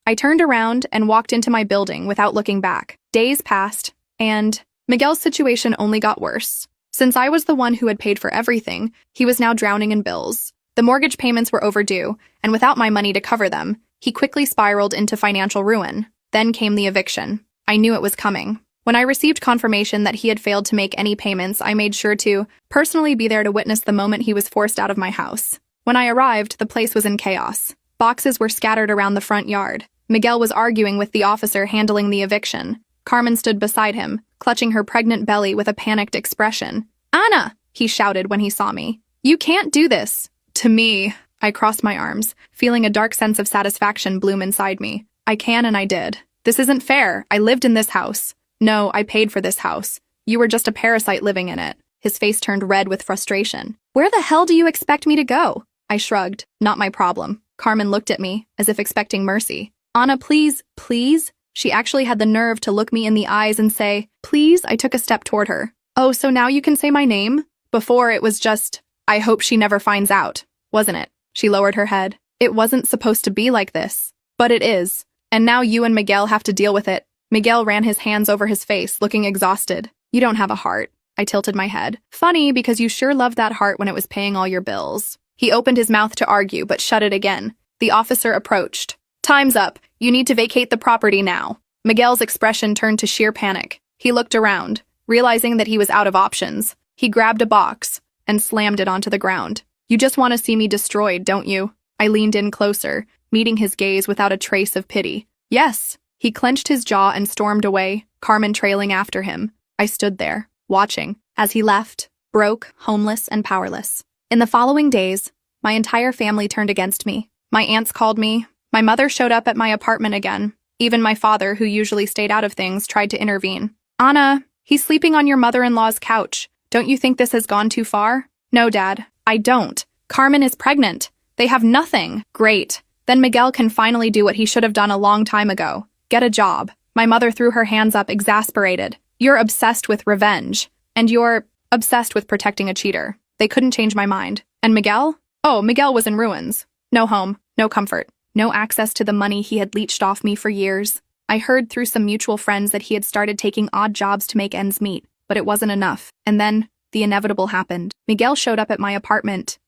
I turned around and walked into my building without looking back. Days passed, and Miguel's situation only got worse. Since I was the one who had paid for everything, he was now drowning in bills. The mortgage payments were overdue, and without my money to cover them, he quickly spiraled into financial ruin. Then came the eviction. I knew it was coming. When I received confirmation that he had failed to make any payments, I made sure to personally be there to witness the moment he was forced out of my house. When I arrived, the place was in chaos. Boxes were scattered around the front yard. Miguel was arguing with the officer handling the eviction. Carmen stood beside him, clutching her pregnant belly with a panicked expression. "Anna!" he shouted when he saw me. "You can't do this." To me, I crossed my arms, feeling a dark sense of satisfaction bloom inside me. I can and I did. This isn't fair. I lived in this house. No, I paid for this house. You were just a parasite living in it. His face turned red with frustration. "Where the hell do you expect me to go?" I shrugged. "Not my problem." Carmen looked at me, as if expecting mercy. "Anna, please, please?" She actually had the nerve to look me in the eyes and say, "Please?" I took a step toward her. "Oh, so now you can say my name?" Before it was just, "I hope she never finds out," wasn't it? She lowered her head. "It wasn't supposed to be like this. But it is. And now you and Miguel have to deal with it." Miguel ran his hands over his face, looking exhausted. "You don't have a heart." I tilted my head. "Funny, because you sure loved that heart when it was paying all your bills." He opened his mouth to argue, but shut it again. The officer approached. "Time's up. You need to vacate the property now." Miguel's expression turned to sheer panic. He looked around, realizing that he was out of options. He grabbed a box and slammed it onto the ground. "You just want to see me destroyed, don't you?" I leaned in closer, meeting his gaze without a trace of pity. "Yes." He clenched his jaw and stormed away, Carmen trailing after him. I stood there, watching, as he left, broke, homeless, and powerless. In the following days, my entire family turned against me. My aunts called me. My mother showed up at my apartment again. Even my father, who usually stayed out of things, tried to intervene. "Anna, he's sleeping on your mother-in-law's couch. Don't you think this has gone too far?" "No, Dad, I don't. Carmen is pregnant. They have nothing." "Great. Then Miguel can finally do what he should have done a long time ago. Get a job." My mother threw her hands up, exasperated. "You're obsessed with revenge. And you're obsessed with protecting a cheater." They couldn't change my mind. And Miguel? Oh, Miguel was in ruins. No home, no comfort, no access to the money he had leached off me for years. I heard through some mutual friends that he had started taking odd jobs to make ends meet, but it wasn't enough. And then, the inevitable happened. Miguel showed up at my apartment,